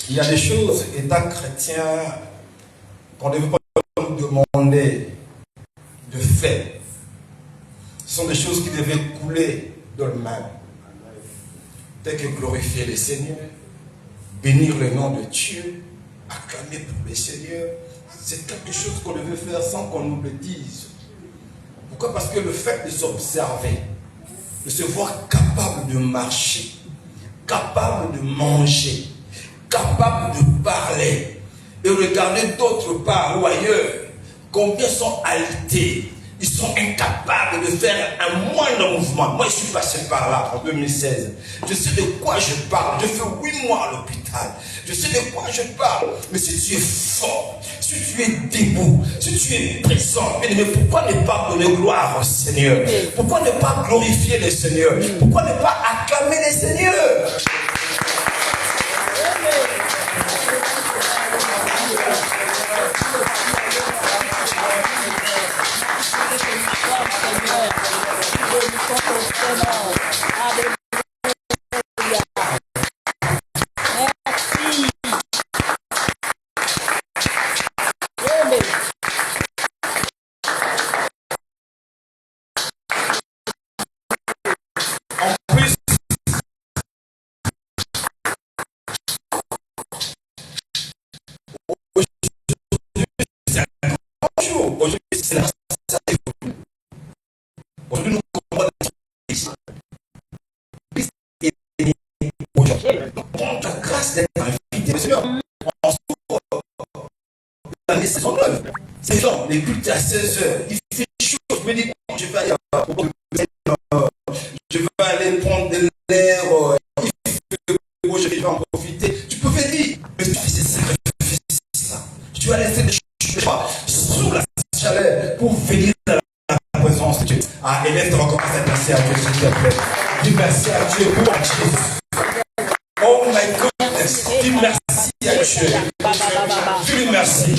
Il y a des choses, état chrétien, qu'on ne veut pas nous demander de faire. Ce sont des choses qui devaient couler dans le même. Tel que glorifier le Seigneur, bénir le nom de Dieu, acclamer pour le Seigneur. C'est quelque chose qu'on devait faire sans qu'on nous le dise. Pourquoi? Parce que le fait de s'observer, de se voir capable de marcher, capable de manger, capable de parler, et regarder d'autre part ou ailleurs, combien sont alités, ils sont incapables de faire un moindre mouvement. Moi, je suis passé par là en 2016. Je sais de quoi je parle. Je fais 8 mois à l'hôpital. Je sais de quoi je parle. Mais si tu es fort, si tu es debout, si tu es présent, mais pourquoi ne pas donner gloire au Seigneur? Pourquoi ne pas glorifier le Seigneur? Pourquoi ne pas acclamer le Seigneur? Aujourd'hui, c'est la aujourd'hui, nous comprenons l'Église. Aujourd'hui, on a grâce d'être invité. Seigneur, on s'ouvre la saison 9. C'est genre, les cultes à 16h. Il fait chaud. Je me dis, je vais aller prendre de l'air. Je vais en profiter. Tu pouvais dire, mais tu fais ces sacrifices-là. Tu vas laisser des choses sous la chaleur pour venir dans la présence de Dieu. Ah, élève, tu vas commencer à merci à Dieu, s'il te plaît. Dis merci à Dieu pour Jésus. Oh my goodness. Dis merci à Dieu. Tu lui merci.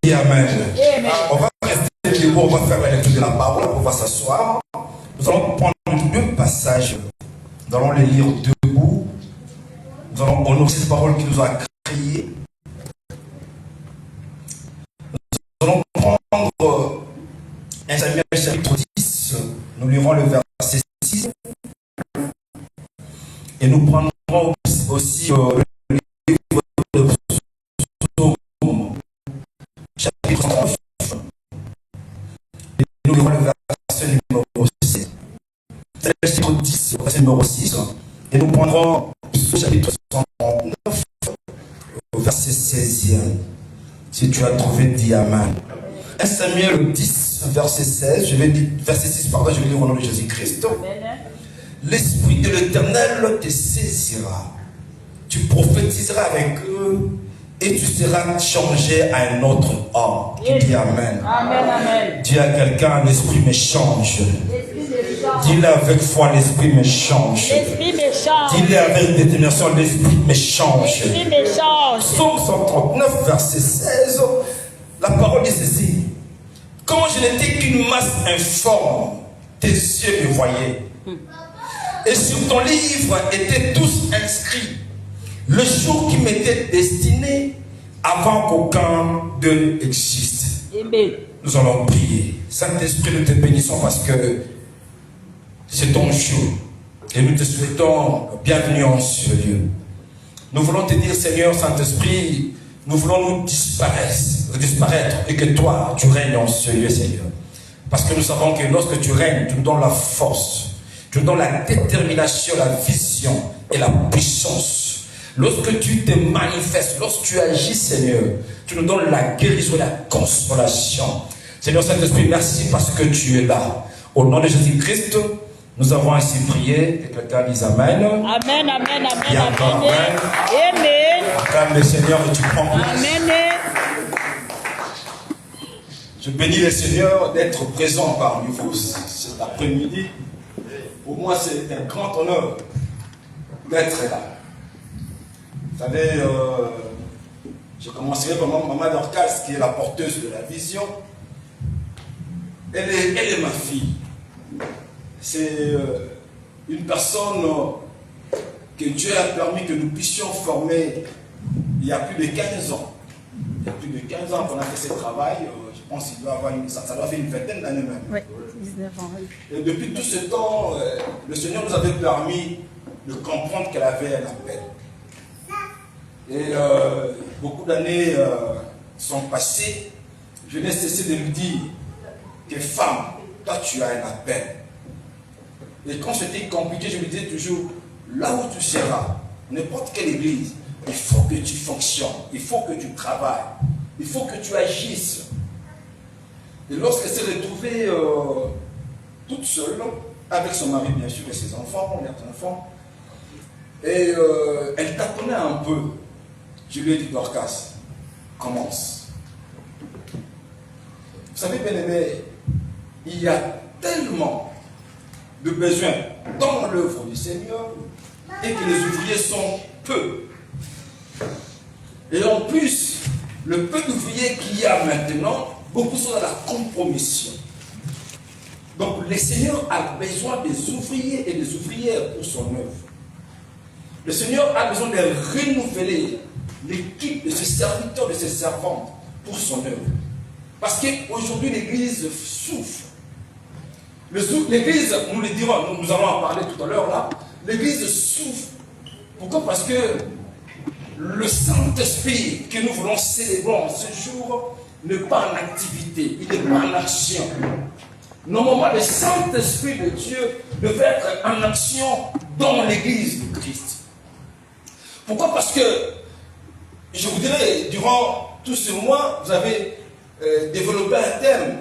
Et amen. On va rester debout, on va faire la lecture de la parole, on va s'asseoir. Nous allons prendre 2 passages. Nous allons les lire debout. Nous allons honorer cette parole qui nous a créés. Nous allons prendre 1 Samuel chapitre 10. Nous lirons le verset 6. Et nous prendrons aussi le livre de Psaume, chapitre 9. Et nous lirons le verset numéro 6. Chapitre 10, verset numéro 6. Et nous prendrons le chapitre 139, verset 16e. Si tu as trouvé, dis amen. 1 Samuel 10, verset 16, verset 6, pardon, je vais lire au nom de Jésus-Christ. L'Esprit de l'Éternel te saisira. Tu prophétiseras avec eux et tu seras changé à un autre homme. Qui dit amen. Amen, amen. Dis à quelqu'un, l'Esprit me change. Dis-le avec foi, l'Esprit me change. L'Esprit me change. Dis-le avec détermination, l'Esprit me change. L'Esprit me change. Psaume 139, verset 16, la parole dit ceci. Quand je n'étais qu'une masse informe, tes yeux me voyaient. Et sur ton livre étaient tous inscrits le jour qui m'était destiné avant qu'aucun d'eux existe. Amen. Nous allons prier. Saint-Esprit, nous te bénissons parce que c'est ton jour. Et nous te souhaitons bienvenue en ce lieu. Nous voulons te dire, Seigneur Saint-Esprit, nous voulons nous disparaître et que toi, tu règnes en ce lieu, Seigneur. Parce que nous savons que lorsque tu règnes, tu nous donnes la force. Tu nous donnes la détermination, la vision et la puissance. Lorsque tu te manifestes, lorsque tu agis, Seigneur, tu nous donnes la guérison et la consolation. Seigneur Saint-Esprit, merci parce que tu es là. Au nom de Jésus-Christ, nous avons ainsi prié. Et quelqu'un dise Amen. Amen, amen, amen, Amen. Amen. Acclame le Seigneur et tu prends place. Amen. Je bénis le Seigneur d'être présent parmi vous cet après-midi. Pour moi, c'est un grand honneur d'être là. Vous savez, Je commencerai par Maman Dorcas, qui est la porteuse de la vision. Elle est ma fille. C'est une personne que Dieu a permis que nous puissions former il y a plus de 15 ans. Il y a plus de 15 ans qu'on a fait ce travail. Je pense qu'il doit avoir ça doit faire une vingtaine d'années même. Oui, 19 ans. Oui. Et depuis tout ce temps, le Seigneur nous avait permis de comprendre qu'elle avait un appel. Et beaucoup d'années sont passées. Je n'ai cessé de lui dire que femme, toi tu as un appel. Et quand c'était compliqué, je me disais toujours, là où tu seras, n'importe quelle église, il faut que tu fonctionnes, il faut que tu travailles, il faut que tu agisses. Et lorsqu'elle s'est retrouvée toute seule, avec son mari bien sûr et ses enfants, leurs enfants, et elle tâtonnait un peu, je lui ai dit, Dorcas, commence. Vous savez, bien aimé, il y a tellement de besoins dans l'œuvre du Seigneur et que les ouvriers sont peu. Et en plus, le peu d'ouvriers qu'il y a maintenant, beaucoup sont dans la compromission. Donc le Seigneur a besoin des ouvriers et des ouvrières pour son œuvre. Le Seigneur a besoin de renouveler l'équipe de ses serviteurs, de ses servantes pour son œuvre. Parce qu'aujourd'hui l'Église souffre. L'Église, nous le dirons, nous allons en parler tout à l'heure là, l'Église souffre. Pourquoi? Parce que le Saint-Esprit que nous voulons célébrer en ce jour n'est pas en activité, il n'est pas en action. Normalement, le Saint-Esprit de Dieu devait être en action dans l'Église de Christ. Pourquoi? Parce que, je vous dirais, durant tout ce mois, vous avez développé un thème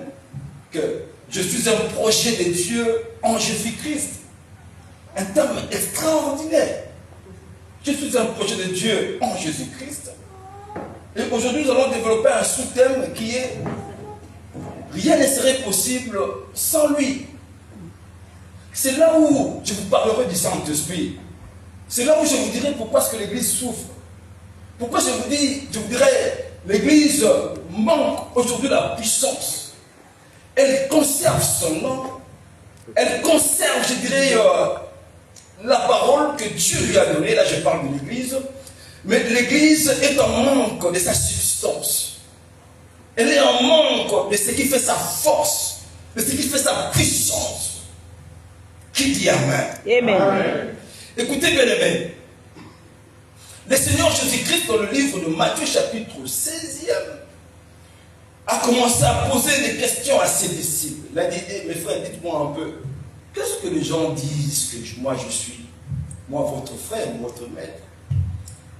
que je suis un projet de Dieu en Jésus-Christ. Un thème extraordinaire. Je suis un projet de Dieu en Jésus-Christ. Et aujourd'hui, nous allons développer un sous-thème qui est rien ne serait possible sans lui. C'est là où je vous parlerai du Saint-Esprit. C'est là où je vous dirai pourquoi est-ce que l'Église souffre. Pourquoi je vous dirais, l'Église manque aujourd'hui de la puissance. Elle conserve son nom. Elle conserve, je dirais, la parole que Dieu lui a donnée. Là, je parle de l'Église. Mais l'Église est en manque de sa substance. Elle est en manque de ce qui fait sa force, de ce qui fait sa puissance. Qui dit Amen? Amen. Écoutez bien aimé. Le Seigneur Jésus-Christ, dans le livre de Matthieu, chapitre 16e, a commencé à poser des questions à ses disciples. Il a dit, mes frères, dites-moi un peu, qu'est-ce que les gens disent que moi je suis? Moi, votre frère, votre maître.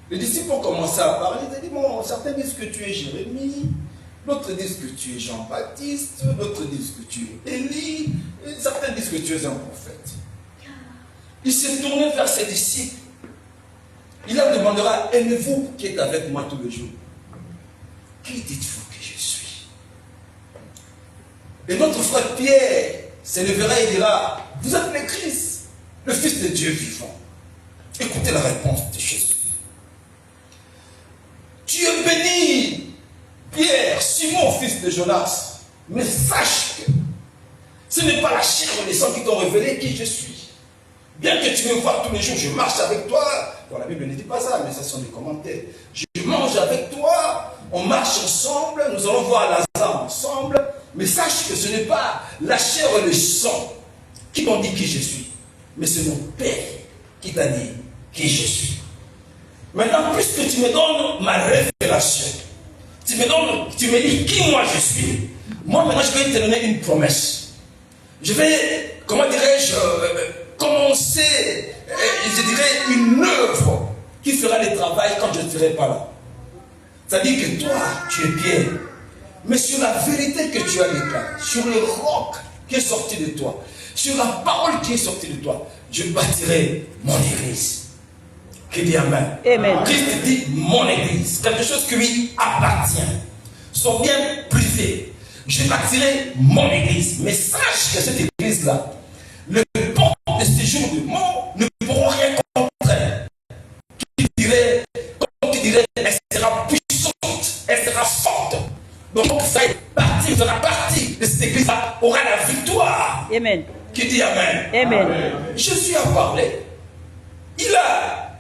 Les disciples ont commencé à parler. Ils ont dit, bon, certains disent que tu es Jérémie, d'autres disent que tu es Jean-Baptiste, d'autres disent que tu es Élie, et certains disent que tu es un prophète. Il s'est tourné vers ses disciples. Il leur demandera, aimez-vous qui êtes avec moi tous les jours? Qui dites-vous que je suis? Et notre frère Pierre s'élèvera et dira, vous êtes le Christ, le Fils de Dieu vivant. Écoutez la réponse de Jésus. Tu es béni, Pierre, Simon, fils de Jonas. Mais sache que ce n'est pas la chair et le sang qui t'ont révélé qui je suis. Bien que tu me vois tous les jours, je marche avec toi. Bon, la Bible ne dit pas ça, mais ce sont des commentaires. Je mange avec toi, on marche ensemble, nous allons voir Lazare ensemble. Mais sache que ce n'est pas la chair et le sang qui t'ont dit qui je suis. Mais c'est mon Père qui t'a dit qui je suis. Maintenant, puisque tu me donnes ma révélation, tu me dis qui moi je suis, moi maintenant je vais te donner une promesse. Je vais, comment dirais-je, commencer, je dirais, une œuvre qui fera le travail quand je ne serai pas là. C'est-à-dire que toi, tu es Pierre, mais sur la vérité que tu as déclarée, sur le roc qui est sorti de toi, sur la parole qui est sortie de toi, je bâtirai mon église. Qui dit Amen? Amen. Christ dit mon église, quelque chose qui lui appartient, son bien privé. Je bâtirai mon église, mais sache que cette église-là, le porte de ce jour de mort ne pourront rien contre elle. Comme tu dirais, elle sera puissante Donc ça est parti, fera partie de cette église aura la victoire. Amen. Qui dit Amen. Amen. Jésus a parlé. Il a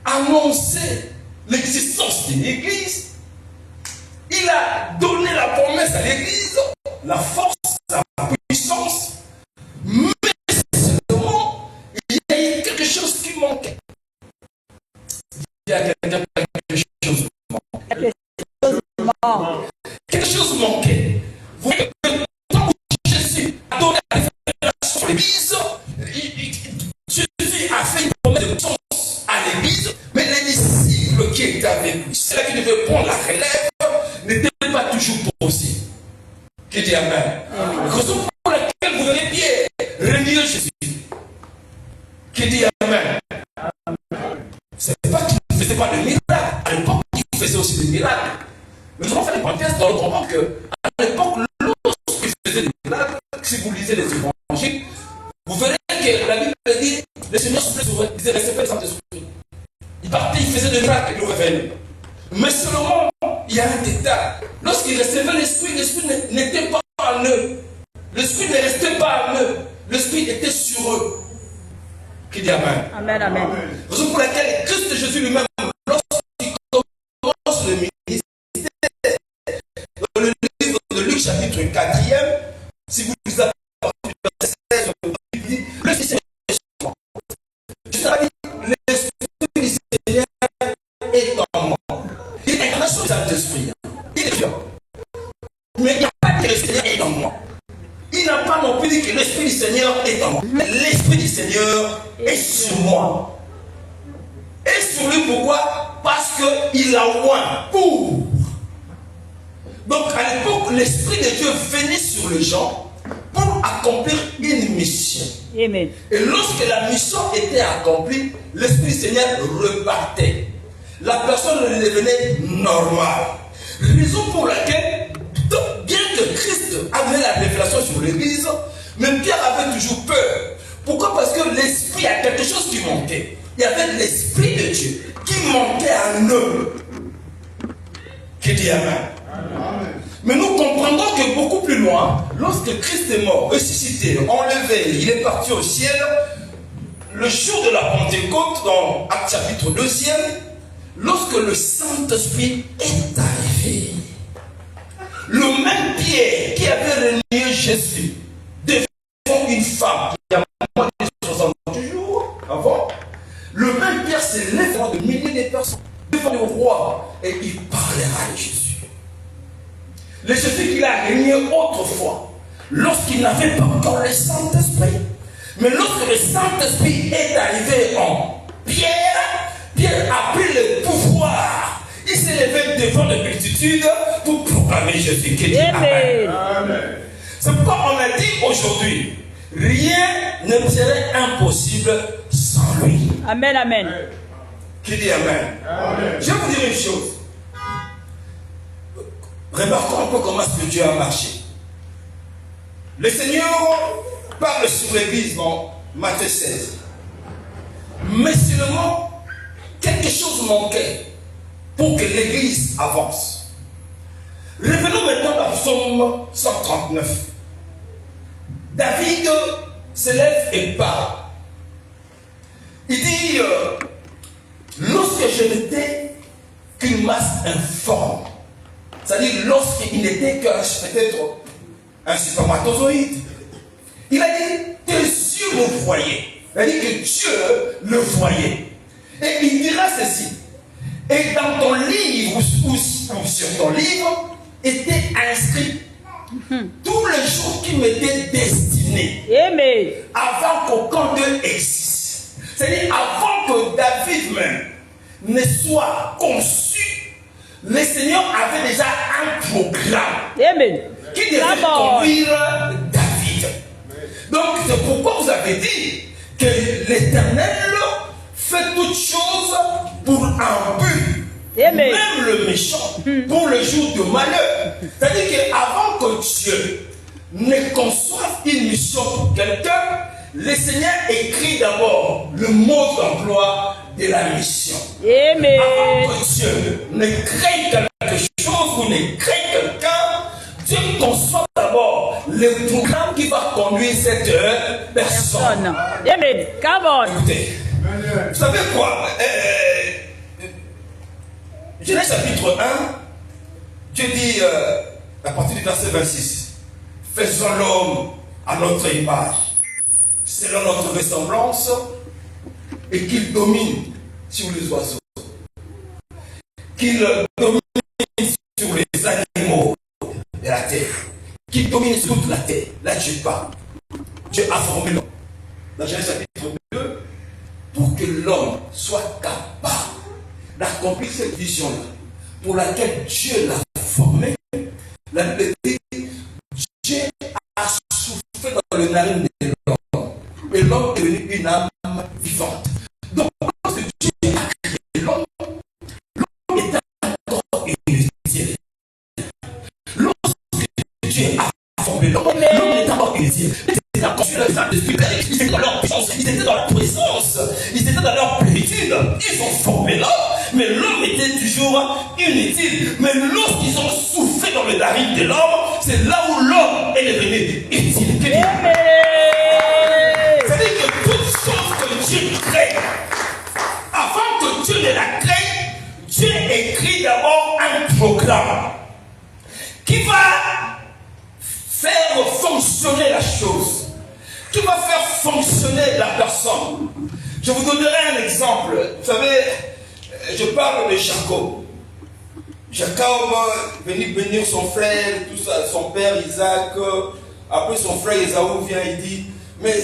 annoncé l'existence d'une église. Il a donné la promesse à l'église, la force, la puissance. Mais seulement, il y a eu quelque chose qui manquait. Il y a quelque chose manquait. Quelque chose manquait. Vous voyez que quand Jésus a donné la révélation à l'église, Jésus a fait une promesse de puissance à l'église, mais les disciples qui étaient avec lui, ceux qui devaient prendre la relève, n'étaient pas toujours possibles. Qui dit Amen. Raison pour laquelle vous verrez Pierre renier Jésus. Qui dit Amen. C'est pas qu'il ne faisait pas de miracles. À l'époque, il faisait aussi des miracles. Mais nous allons faire des parenthèses dans le comprendre qu'à l'époque, lorsqu'il faisait des miracles, si vous lisez les évangiles, vous verrez que la Bible dit le Seigneur soufflait sur eux, il disait restez pas le Saint-Esprit. Il partait, il faisait des miracles et il revenait. Mais seulement, il y a un détail. Lorsqu'il recevait l'Esprit, l'Esprit n'était pas en eux. L'Esprit ne restait pas en eux. L'Esprit était sur eux. Qui dit Amen. Amen, amen. Raison pour laquelle Christ Jésus lui-même, lorsqu'il commence le ministère, dans le livre de Luc, chapitre 4e, si vous lisez à partir du verset 16, il dit le Seigneur est sur moi. L'Esprit du Seigneur est en moi. Il est incarné sur le Saint-Esprit. Il est bien. Mais il n'y a pas que le Seigneur est en moi. Il n'a pas non plus dit que l'Esprit du Seigneur est en moi. Mais l'Esprit du Seigneur est sur moi. Et sur lui, pourquoi? Parce qu'il a oint pour. Donc à l'époque, l'Esprit de Dieu venait sur les gens pour accomplir une mission. Amen. Et lorsque la mission était accomplie, l'Esprit du Seigneur repartait. La personne devenait normale. Raison pour laquelle, bien que Christ avait la révélation sur l'Église, mais Pierre avait toujours peur. Pourquoi? Parce que l'Esprit a quelque chose qui manquait. Il y avait l'Esprit de Dieu qui manquait en eux. Qui dit Amen. Mais nous comprendrons que beaucoup plus loin, lorsque Christ est mort, ressuscité, enlevé, il est parti au ciel, le jour de la Pentecôte, dans Actes chapitre 2e, lorsque le Saint-Esprit est arrivé, le même Pierre qui avait renié Jésus devant une femme qui a moins de 60 jours avant, le même Pierre s'élève devant de milliers de personnes, devant le roi, et il parlera de Jésus. Le Jésus qu'il a régné autrefois, lorsqu'il n'avait pas encore le Saint-Esprit. Mais lorsque le Saint-Esprit est arrivé en Pierre, Pierre a pris le pouvoir. Il s'est levé devant la multitude pour proclamer Jésus qui dit Amen. Amen. C'est pourquoi on a dit aujourd'hui, rien ne serait impossible sans lui. Amen, amen. Qui dit Amen. Amen. Je vais vous dire une chose. Remarquons un peu comment est-ce que Dieu a marché. Le Seigneur parle sur l'Église dans Matthieu 16. Mais seulement, quelque chose manquait pour que l'Église avance. Revenons maintenant dans Psaume 139. David se lève et parle. Il dit, lorsque je n'étais qu'une masse informe, c'est-à-dire lorsqu'il n'était peut-être un spermatozoïde, il a dit, tes yeux me voyaient. Il a dit que Dieu le voyait. Et il dira ceci. Et dans ton livre, ou sur ton livre, était inscrit tous les jours qui m'étaient destinés. Amen. Avant qu'aucun d'eux existe. C'est-à-dire avant que David même ne soit conçu, le Seigneur avait déjà un programme. Amen. Qui devait conduire David. Donc c'est pourquoi vous avez dit que l'Éternel fait toutes choses pour un but. Amen. Même le méchant pour le jour de malheur. C'est-à-dire qu'avant que Dieu ne conçoive une mission pour quelqu'un, le Seigneur écrit d'abord le mot d'emploi de la mission. Amen. Avant que Dieu ne crée quelque chose ou ne crée quelqu'un, le programme qui va conduire cette personne. Amen. Come on. Écoutez, vous savez quoi? Genèse chapitre 1, Dieu dit à partir du verset 26, faisons l'homme à notre image, selon notre ressemblance, et qu'il domine sur les oiseaux, qu'il domine sur les animaux de la terre, qu'il domine sur toute la terre. Là, Dieu parle. Dieu a formé l'homme dans Genèse chapitre 2 pour que l'homme soit capable d'accomplir cette vision-là pour laquelle Dieu l'a formé. La Bible dit Dieu a soufflé dans le narine de l'homme et l'homme est devenu une âme vivante. Donc, lorsque Dieu a créé l'homme, l'homme était encore inutile. Lorsque Dieu a formé l'homme, l'homme était encore inutile. Ils étaient dans leur puissance, ils étaient dans la présence, ils étaient dans leur plénitude. Ils ont formé l'homme, mais l'homme était toujours inutile. Mais lorsqu'ils ont soufflé dans le narine de l'homme, c'est là où l'homme est devenu utile. C'est-à-dire que toute chose que Dieu crée, avant que Dieu ne la crée, Dieu écrit d'abord un programme qui va faire fonctionner la chose, qui va faire fonctionner la personne. Je vous donnerai un exemple. Vous savez, je parle de Jacob. Jacob venait bénir son frère, tout ça, son père Isaac. Après son frère Esaü vient et dit, mais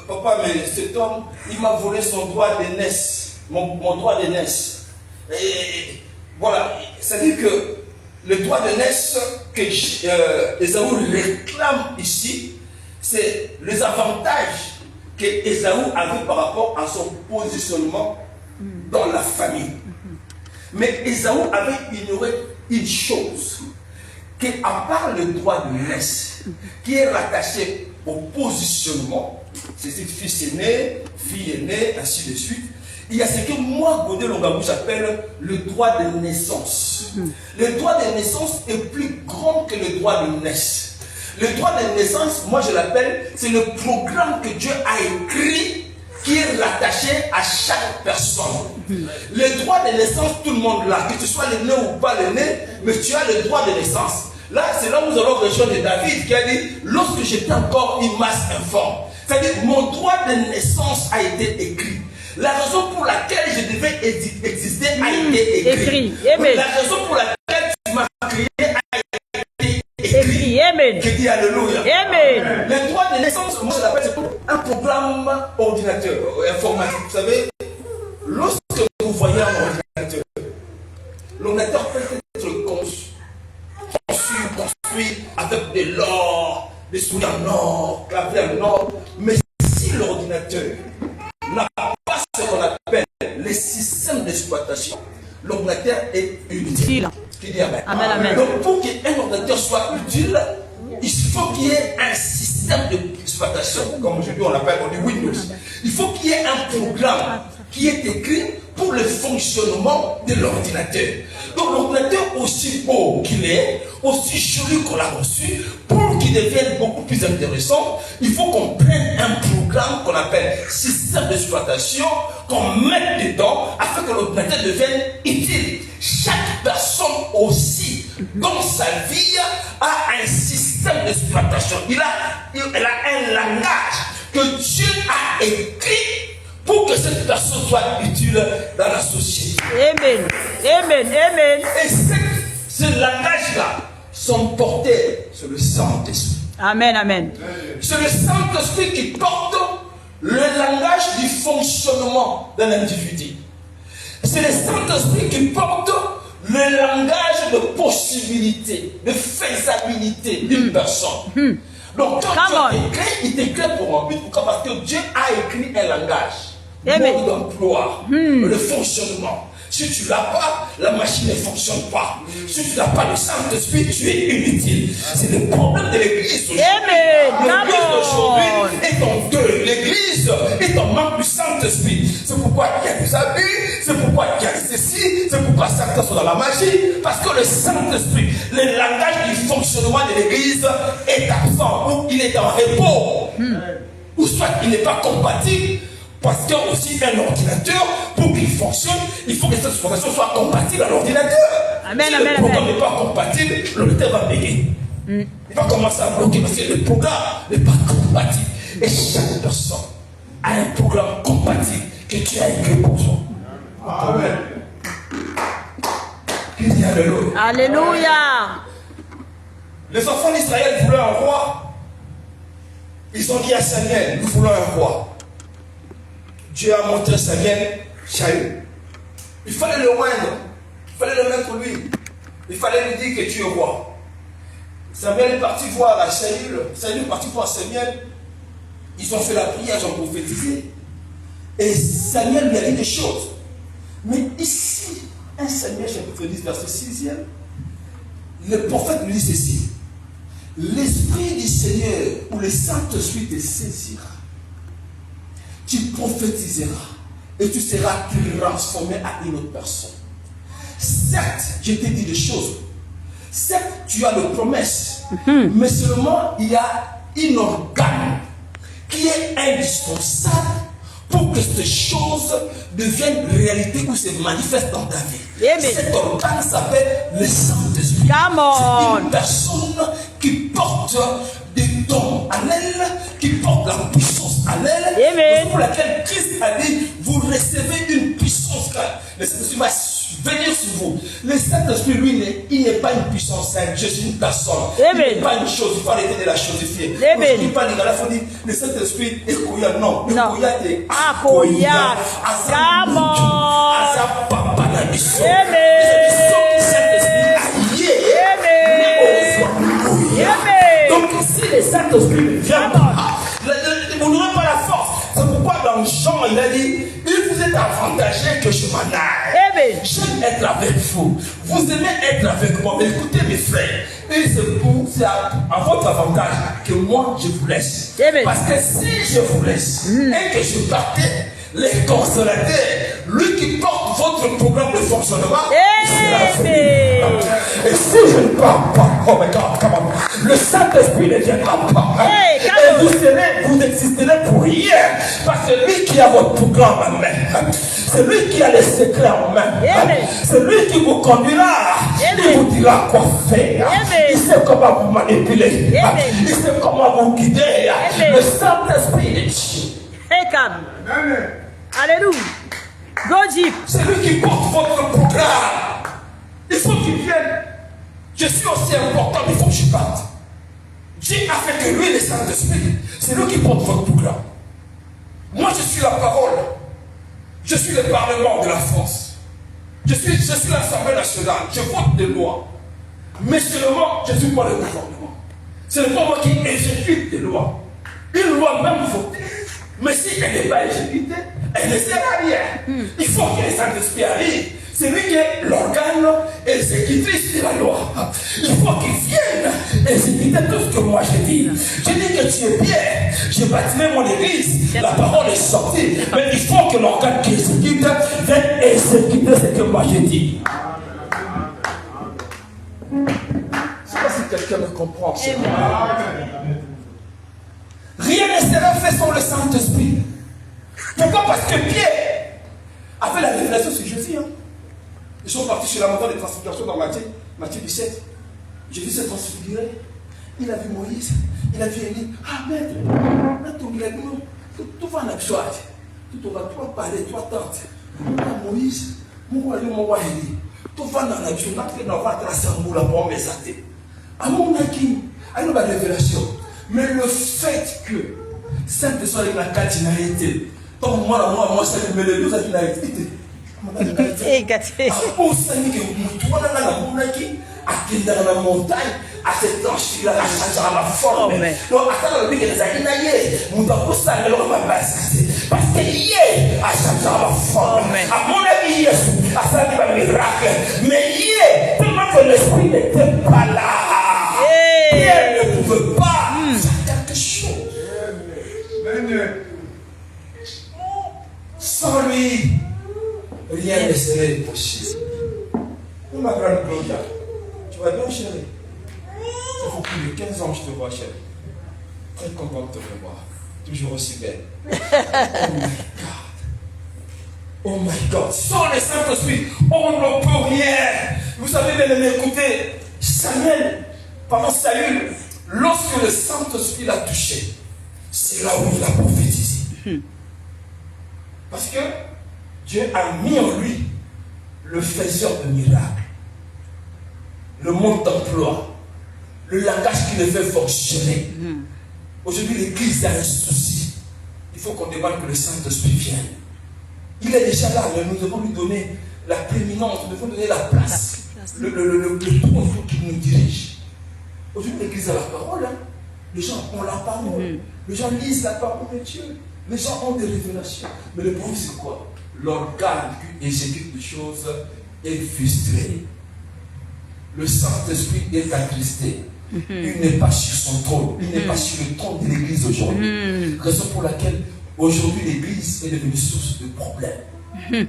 papa, mais cet homme, il m'a volé son droit d'aînesse, mon droit d'aînesse. Et voilà, c'est-à-dire que le droit d'aînesse que Esaü réclame ici, c'est les avantages que Esaü avait par rapport à son positionnement dans la famille. Mais Esaü avait ignoré une chose, qu'à part le droit de naissance, qui est rattaché au positionnement, c'est-à-dire fils aîné, fille aînée, ainsi de suite, il y a ce que moi, Godé Longabou, j'appelle le droit de naissance. Le droit de naissance est plus grand que le droit de naissance. Le droit de naissance, moi je l'appelle, c'est le programme que Dieu a écrit qui est rattaché à chaque personne. Le droit de naissance, tout le monde l'a, que tu sois le né ou pas le né, mais tu as le droit de naissance. Là, c'est là où nous allons rejoindre David qui a dit, lorsque j'étais encore une masse informe, c'est-à-dire mon droit de naissance a été écrit. La raison pour laquelle je devais exister a été écrit. La raison pour laquelle tu m'as créé a été écrit. Amen. Je dis alléluia. Amen. Le droit de naissance, moi je l'appelle, c'est un programme ordinateur, informatique. Vous savez, lorsque vous voyez un ordinateur, l'ordinateur peut être construit avec de l'or, des souris en or, clavier en or, mais si l'ordinateur n'a pas ce qu'on appelle les systèmes d'exploitation, l'ordinateur est inutile. Qui dit amen. Amen, amen. Donc pour qu'un ordinateur soit utile, il faut qu'il y ait un système d'exploitation, comme aujourd'hui on l'appelle, on dit Windows. Il faut qu'il y ait un programme qui est écrit pour le fonctionnement de l'ordinateur. Donc l'ordinateur, aussi beau qu'il est, aussi joli qu'on l'a reçu, pour qu'il devienne beaucoup plus intéressant, il faut qu'on prenne un programme qu'on appelle système d'exploitation, qu'on mette dedans afin que l'ordinateur devienne utile. Chaque personne aussi, dans sa vie, a un système d'exploitation. Elle a un langage que Dieu a écrit pour que cette personne soit utile dans la société. Amen. Amen. Amen. Et ce langage-là, son porteur, c'est le Saint-Esprit. Amen. Amen. C'est le Saint-Esprit qui porte le langage du fonctionnement d'un individu. C'est le Saint-Esprit qui porte le langage de possibilité, de faisabilité d'une personne. Donc quand Dieu t'écrit, il t'écrit pour un but. Pourquoi? Parce que Dieu a écrit un langage. Mode d'emploi, le fonctionnement. Si tu ne l'as pas, la machine ne fonctionne pas. Si tu n'as pas le Saint-Esprit, tu es inutile. C'est le problème de l'église aujourd'hui. Amen. L'église d'aujourd'hui est en deux. L'église l'église, il t'en manque du Saint-Esprit. C'est pourquoi il y a des abus, c'est pourquoi il y a ceci, c'est pourquoi certains sont dans la magie. Parce que le Saint-Esprit, le langage du fonctionnement de l'église est absent, ou il est en repos, ou soit il n'est pas compatible. Parce que aussi un ordinateur, pour qu'il fonctionne, il faut que cette information soit compatible à l'ordinateur. Amen, Si amen, le programme amen. n'est pas compatible, l'ordinateur va bégayer. Il va commencer à bloquer parce que le programme n'est pas compatible. Et chaque personne a un programme compatible que tu as écrit pour toi. Amen. Qu'il dit Alléluia. Alléluia. Les enfants d'Israël voulaient un roi. Ils ont dit à Samuel, nous voulons un roi. Dieu a montré Samuel Shaül. Il fallait le moindre. Il fallait le mettre lui. Il fallait lui dire que tu es roi. Samuel est parti voir à Shaül. Shaül est parti voir Samuel. Ils ont fait la prière, ils ont prophétisé. Et Samuel lui a dit des choses. Mais ici, 1 Samuel chapitre 10, verset 6e, le prophète lui dit ceci. L'Esprit du Seigneur ou le Saint-Esprit te saisira. Tu prophétiseras et tu seras transformé à une autre personne. Certes, je t'ai dit des choses. Certes, tu as des promesses. Mais seulement, il y a un organe qui est indispensable pour que ces choses deviennent réalité ou se manifestent dans ta vie. Amen. Cet organe s'appelle le Saint-Esprit. Come on. C'est une personne qui porte des dons à elle, qui porte la puissance à elle. Amen. Pour laquelle Christ a dit, vous recevez une puissance car le Saint-Esprit va venir sur vous. Le Saint-Esprit, lui, il n'est pas une puissance sainte. Je suis une personne. Amen. Il n'est pas une chose. Il faut arrêter de la chosifier. Amen. Quand je dis pas il faut dire le Saint-Esprit est Koya. Non. Le Non. Koya est Akoya. Come on. Asa papa na biso. Amen. Saint-Esprit Amen. Amen. donc si le Saint-Esprit ne vient pas, vous n'aurez pas la force. C'est pourquoi dans Jean, il a dit, il vous est avantagé que je m'en aille. Amen. J'aime être avec vous. Vous aimez être avec moi. Mais écoutez mes frères, et c'est à votre avantage que moi je vous laisse. Amen. Parce que si je vous laisse et que je partais, les consolateurs, lui qui porte votre programme de fonctionnement, Amen. et si je ne pars pas, oh my God, come on, le Saint-Esprit ne viendra pas. Hey, et vous existerez pour rien. Parce que lui qui a votre programme en main, c'est lui qui a les secrets en main. Amen. C'est lui qui vous conduira. Amen. Il vous dira quoi faire. Amen. Il sait comment vous manipuler. Amen. Il sait comment vous guider. Amen. Le Saint-Esprit, Hey, come. Alléluia. Go Jeep. c'est lui qui porte votre programme. Il faut qu'il vienne. Je suis aussi important, mais il faut que je parte. Dieu a fait que lui, le Saint-Esprit, c'est lui qui porte votre programme. Moi, je suis la parole. Je suis le Parlement de la France. Je suis l'Assemblée nationale. Je vote des lois. Mais seulement, je ne suis pas le gouvernement. Ce n'est pas moi qui exécute des lois. Une loi même votée, mais si elle n'est pas exécutée, elle ne sert à rien. Il faut que le Saint-Esprit arrive. C'est lui qui est l'organe exécutrice de la loi. Il faut qu'il vienne exécuter tout ce que moi j'ai dit. J'ai dit que tu es bien. J'ai bâti mon église. La parole est sortie. Mais il faut que l'organe qui exécute vienne exécuter ce que moi j'ai dit. Je ne sais pas si quelqu'un me comprend. Rien ne sera fait sans le Saint-Esprit. Pourquoi? Parce que Pierre avait la révélation sur Jésus. Ils sont partis sur la montagne de transfiguration dans Matthieu 17. Jésus s'est transfiguré. Il a vu Moïse. Il a vu Élie. Ah, maître, tout va en absorber. Tout va parler, toi tente. Moïse, mon royaume, Élie. Tout va en absorber. Nous va tracer un bout la bombe exactée. À mon avis, il y a une révélation. Mais le fait que cette personne est la cardinalité, donc moi, ça me met le dos à la cardinalité. Hey, gâté. On sait que vous dans la montagne, à cette tranche-là, à changer la forme. Donc, à ce parce que hier, à changer la forme. À mon avis, Jésus, à ça, il va miracle. Mais hier, tellement que l'esprit n'était pas là. Hier ne pouvait pas faire quelque chose. va bien, chérie? Ça fait plus de 15 ans que je te vois, chérie. Très content de te revoir. Toujours aussi belle. Oh my God. Sans le Saint-Esprit, on ne peut rien. Vous savez, bien aimé, écoutez, Saül, lorsque le Saint-Esprit l'a touché, c'est là où il a prophétisé. Parce que Dieu a mis en lui le faiseur de miracles, le mode d'emploi, le langage qui le fait fonctionner. Aujourd'hui, l'Église a un souci. Il faut qu'on demande que le Saint-Esprit vienne. Il est déjà là, mais nous devons lui donner la prééminence, nous devons lui donner la place, le trône qui nous dirige. Aujourd'hui, l'Église a la parole. Hein. Les gens ont la parole. Les gens lisent la parole de Dieu. Les gens ont des révélations. Mais le problème, c'est quoi? L'organe qui exécute les choses est frustré. Le Saint-Esprit est attristé. Il n'est pas sur son trône. Il n'est pas sur le trône de l'Église aujourd'hui. Raison pour laquelle aujourd'hui l'Église est devenue source de problèmes.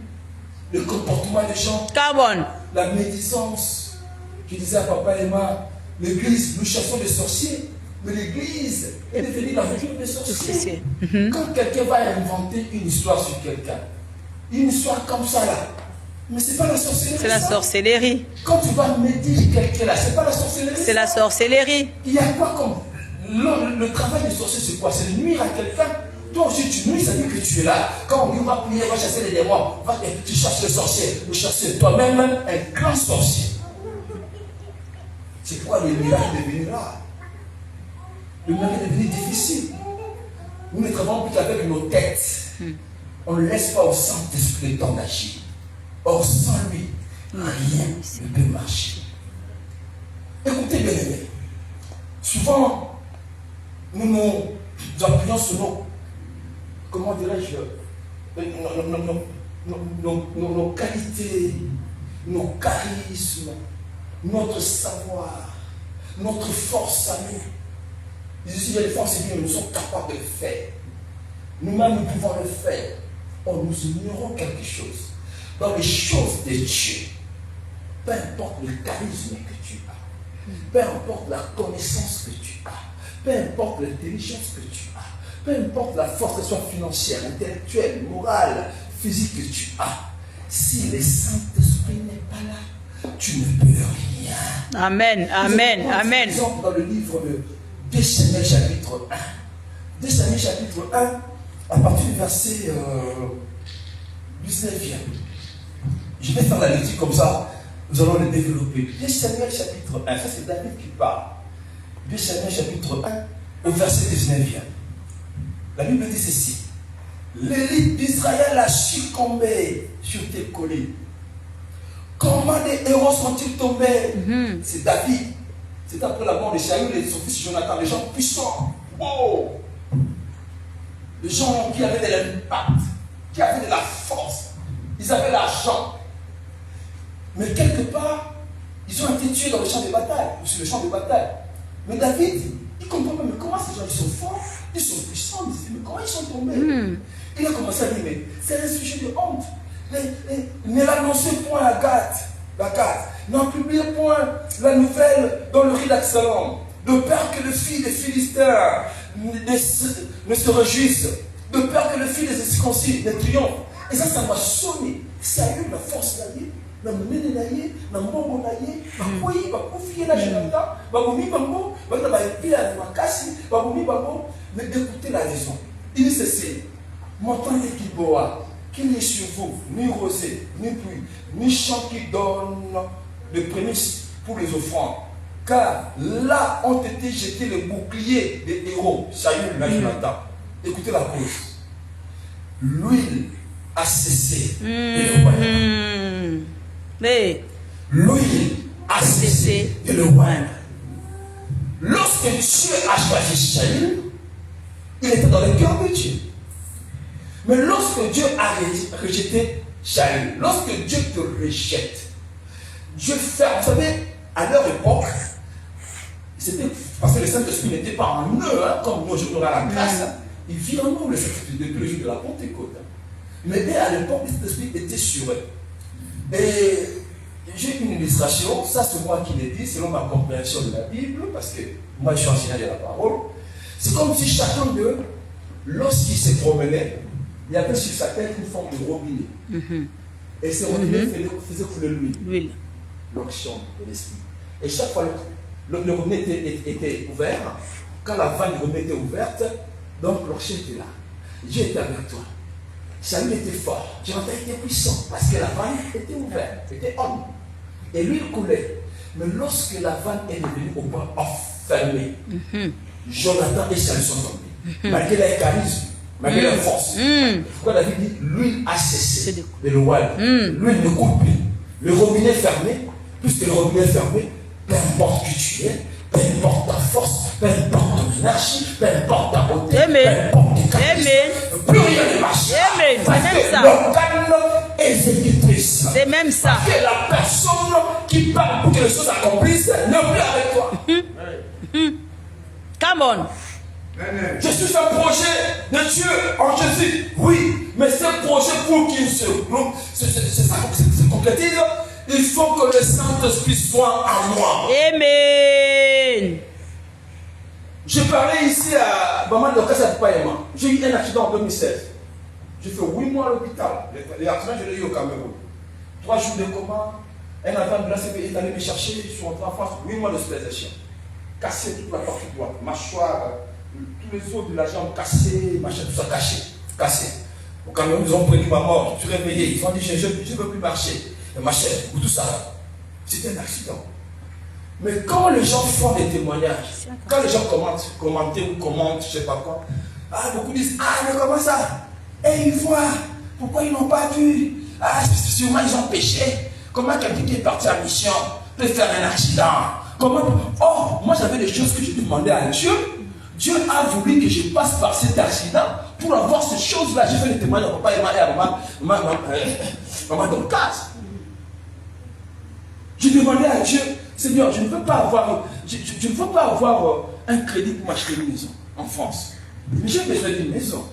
Le comportement des gens, la médisance. Je disais à papa et maman, l'Église, nous chassons les sorciers, mais l'Église est devenue la région des sorciers. Quand quelqu'un va inventer une histoire sur quelqu'un, une histoire comme ça là, mais c'est pas la sorcellerie. C'est la sorcellerie. Quand tu vas médire quelqu'un là, c'est pas la sorcellerie. C'est la sorcellerie. Il y a quoi comme le travail du sorcier, c'est quoi? C'est de nuire à quelqu'un. Toi aussi tu nuis, ça veut dire que tu es là. Quand on dit on va prier, on va chasser les démons, tu chasses le sorcier, tu chasses toi-même un grand sorcier. C'est pourquoi le miracle est devenu rare. Le miracle est devenu difficile. Nous ne travaillons plus qu'avec nos têtes. On ne laisse pas au Saint-Esprit le temps d'agir. Or, sans lui, rien ne peut marcher. Écoutez, bien aimés, souvent, nous nous appuyons sur nos, comment dirais-je, nos qualités, nos charismes, notre savoir, notre force à nous. Ici, il y a des forces et nous sommes capables de le faire. Nous-mêmes, nous pouvons le faire. Or, nous ignorons quelque chose. Dans les choses de Dieu, peu importe le charisme que tu as, peu importe la connaissance que tu as, peu importe l'intelligence que tu as, peu importe la force, que ce soit financière, intellectuelle, morale, physique que tu as, si le Saint-Esprit n'est pas là, tu ne peux rien. Amen, amen, amen. Par exemple, dans le livre de 2 Samuel chapitre 1, 2 Samuel chapitre 1, à partir du verset 19e. Je vais faire la lecture comme ça, nous allons le développer. 2 Samuel chapitre 1, ça c'est David qui parle. 2 Samuel chapitre 1, au verset 19e. La Bible dit ceci. L'élite d'Israël a succombé sur tes collines. Comment des héros sont-ils tombés? C'est David. C'est après la mort de Saül et son fils Jonathan, les gens puissants. Oh! Les gens qui avaient de l'impact, qui avaient de la force. Ils avaient l'argent. Mais quelque part, ils ont été tués dans le champ de bataille, ou sur le champ de bataille. Mais David, il comprend pas, mais comment ces gens, ils sont forts, ils sont puissants, il dit, mais comment ils sont tombés? Il a commencé à dire, mais c'est un sujet de honte. Ne l'annoncez point à Gath, n'en publiez point la nouvelle dans le riz d'Absalom, de peur que le fils des Philistins ne se réjouisse, de peur que le fils des Esconcis ne triomphe. Et ça m'a sonné. Ça a eu la force d'aller. Na monene na ye, na mbongo na ye, bakoyi bakufie na Jonathan, babomi bango, bana ba epila na makasi, babomi bango, mais écoutez la raison. Il dit ceci, m'entendez qui boa, qu'il n'y ait sur vous, ni rosée, ni pluie, ni champ qui donne de prémices pour les offrandes. Car là ont été jetés les boucliers des héros, Saül et Jonathan. Écoutez la cause. L'huile a cessé de le oindre. Mais l'huile a cessé de le oindre. Lorsque Dieu a choisi Saül, il était dans le cœur de Dieu. Mais lorsque Dieu a rejeté Saül, lorsque Dieu te rejette, Dieu fait, vous savez, à leur époque, c'était parce que le Saint-Esprit n'était pas en eux, hein, comme nous aujourd'hui on a la grâce, il vit en nous le Saint-Esprit depuis le jour de la Pentecôte. Mais dès à l'époque, le Saint-Esprit était sur eux. Et j'ai une illustration, ça c'est moi qui l'ai dit, selon ma compréhension de la Bible, parce que moi je suis enseignant de la parole. C'est comme si chacun d'eux, lorsqu'il se promenait, il y avait sur sa tête une forme de robinet. Et ce robinet faisait couler l'huile. L'onction de l'esprit. Et chaque fois, le robinet était ouvert. Quand la vanne du robinet était ouverte, donc l'onction était là. Dieu était avec toi. Salut était fort. Jonathan était puissant parce que la vanne était ouverte, était homme. Et l'huile coulait. Mais lorsque la vanne est devenue au point enfermée, Jonathan et Saül sont tombés. Malgré leur charisme, malgré leur force. Pourquoi David dit l'huile a cessé de l'oual. L'huile ne coule plus. Le robinet fermé, puisque le robinet est fermé, peu importe qui tu es, peu importe ta force, peu importe ton énergie, peu importe ta beauté, peu importe tes charismes, plus rien ne marche. Amen. Parce C'est même que ça. l'organe exécutrice. C'est même ça. Parce que la personne qui parle pour que les choses accomplissent n'est plus avec toi. Come on. Je suis un projet de Dieu en Jésus. Oui, mais ce projet pour qu'il se concrétise, il faut que le Saint-Esprit soit en moi. Amen. Je parlais ici à Maman de Casa de Payema. J'ai eu un accident en 2016. J'ai fait 8 mois à l'hôpital. L'accident, je l'ai eu au Cameroun. 3 jours de coma. Un avion de la CP est allé me chercher. Je suis rentré en France. 8 mois d'hospitalisation. Cassé toute la partie droite. Mâchoire, tous les os de la jambe cassés, machin, tout ça cassé. Au Cameroun, ils ont pris ma mort. Je suis réveillé. Ils ont dit je ne peux plus marcher. Machin, ou tout ça. C'était un accident. Mais quand les gens font des témoignages, quand les gens commentent, je ne sais pas quoi, beaucoup disent, mais comment ça? Et ils voient, pourquoi ils n'ont pas vu? Sûrement ils ont péché. Comment quelqu'un qui est parti en mission peut faire un accident? Moi j'avais des choses que je demandais à Dieu. Dieu a voulu que je passe par cet accident pour avoir ces choses-là. J'ai fait des témoignages à papa et à maman dans le cas. Je demandais à Dieu, Seigneur, je ne veux pas avoir, un crédit pour m'acheter une maison en France. Mais j'ai besoin d'une maison.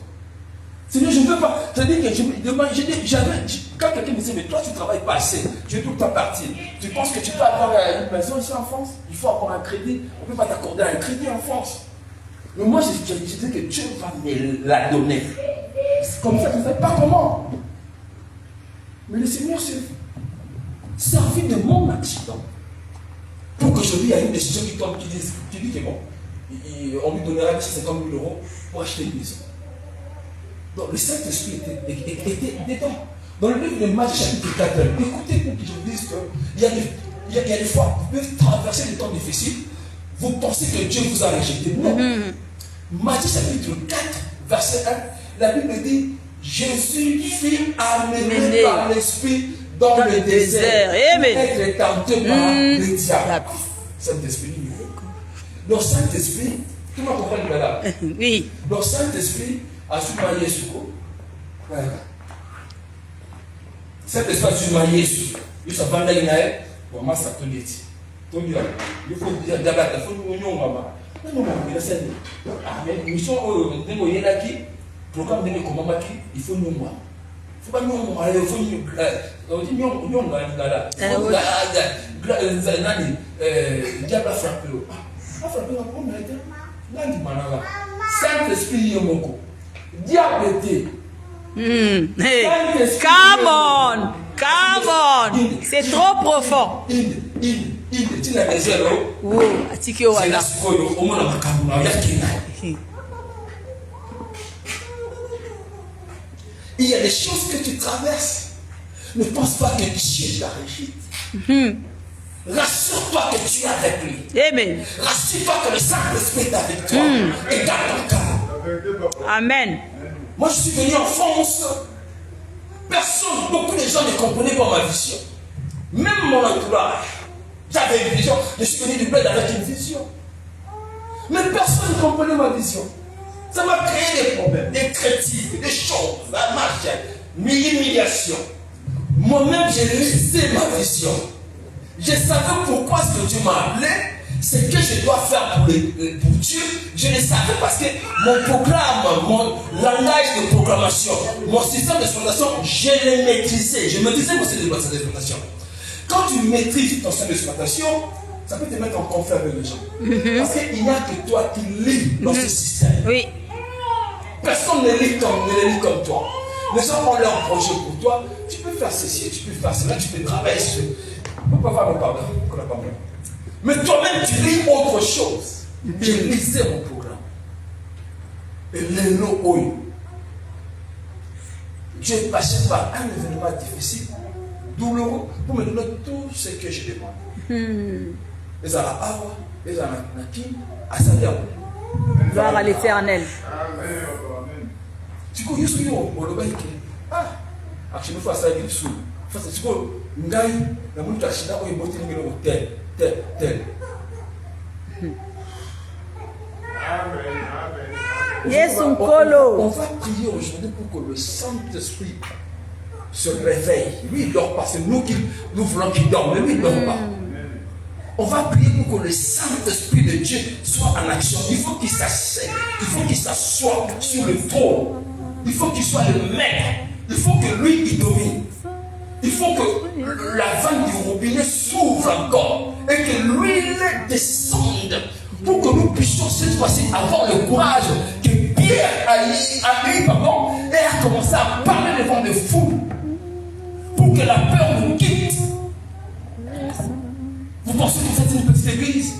Seigneur, je ne veux pas. C'est-à-dire que quand quelqu'un me dit, mais toi tu ne travailles pas assez, je vais tout le temps partir. Tu penses que tu peux avoir une maison ici en France? Il faut avoir un crédit. On ne peut pas t'accorder un crédit en France. Mais moi, je dis que Dieu va me la donner. C'est comme ça, je ne sais pas comment. Mais le Seigneur s'est servi de mon accident pour qu'aujourd'hui il y ait une décision qui tombe, qui dit que bon, on lui donnera 50 000 € pour acheter une maison. Donc le Saint-Esprit était dedans. Dans le livre de Matthieu chapitre 4, écoutez pour que je vous dise qu'il y a des fois, vous pouvez traverser des temps difficiles, vous pensez que Dieu vous a rejeté. Non. Matthieu chapitre 4, verset 1, la Bible dit, Jésus fut amené par l'Esprit dans le désert, être tenté par le diable. Saint-Esprit, le Saint-Esprit, tout le monde comprend le là. Oui. Le Saint-Esprit a su marier ce coup. Saint-Esprit a su marier ce coup. Il s'est vendu à l'Inaël. Bon, moi, ça te dit. Il faut dire d'abord, il faut nous nous maman. Non, il a ça. Mais nous sommes qui programme de comment il faut nous moi. Il faut pas nous moi. Il faut nous. On dit nous là. Diable a frappé. A frappé on a été. Nandi manala. Saint-Esprit yomoko. Diable était. Come on. C'est trop profond. Il a des zéros. Oh, Atikio Wala. Au moins, on a il y a des choses que tu traverses. Ne pense pas que Dieu t'a régite. Rassure-toi que tu es avec lui. Amen. Rassure-toi que le Saint-Esprit est avec toi. Et garde ton cœur. Amen. Moi, je suis venu en France. Beaucoup de gens ne comprenaient pas ma vision. Même mon entourage. J'avais une vision. Je suis venu du bled avec une vision. Mais personne ne comprenait ma vision. Ça m'a créé des problèmes, des critiques, des choses, la marche, l'humiliation. Moi-même, j'ai laissé ma vision. Je savais pourquoi ce que Dieu m'a appelé, c'est que je dois faire pour Dieu. Je le savais parce que mon programme, mon langage de programmation, mon système d'exploitation, je l'ai maîtrisé. Je maîtrisais mon système d'exploitation. Quand tu maîtrises ton système d'exploitation, ça peut te mettre en conflit avec les gens. Parce qu'il n'y a que toi qui lis dans ce système. Oui. Personne ne lit comme toi. Les gens ont leur projet pour toi. Tu peux faire ceci, tu peux faire cela, tu peux travailler sur. Pourquoi pas me parler? Mais toi-même, tu lis autre chose. Je lisais mon programme. Et l'élo oyo. Dieu est passé par un événement difficile, douloureux, pour me donner tout ce que je demande. Les Awa, les Anakim, Asalia. Gloire à l'Éternel. Tu connais ce que au Lobaïque. Ah, je me fais ça avec le sou. Tu connais, Ngai, la moule Kachina, où il botte le tel. Yes, on va prier aujourd'hui pour que le Saint-Esprit se réveille. Lui, il ne dort pas. C'est nous voulons qu'il dorme, mais lui, il ne dort pas. On va prier pour que le Saint-Esprit de Dieu soit en action. Il faut qu'il s'asseye. Il faut qu'il s'assoie sur le trône. Il faut qu'il soit le maître. Il faut que lui, il domine. Il faut que la vanne du robinet s'ouvre encore et que l'huile descende pour que nous puissions cette fois-ci avoir le courage que Pierre a eu et a commencé à parler devant des foules pour que la peur nous quitte. Vous pensez que c'est une petite église?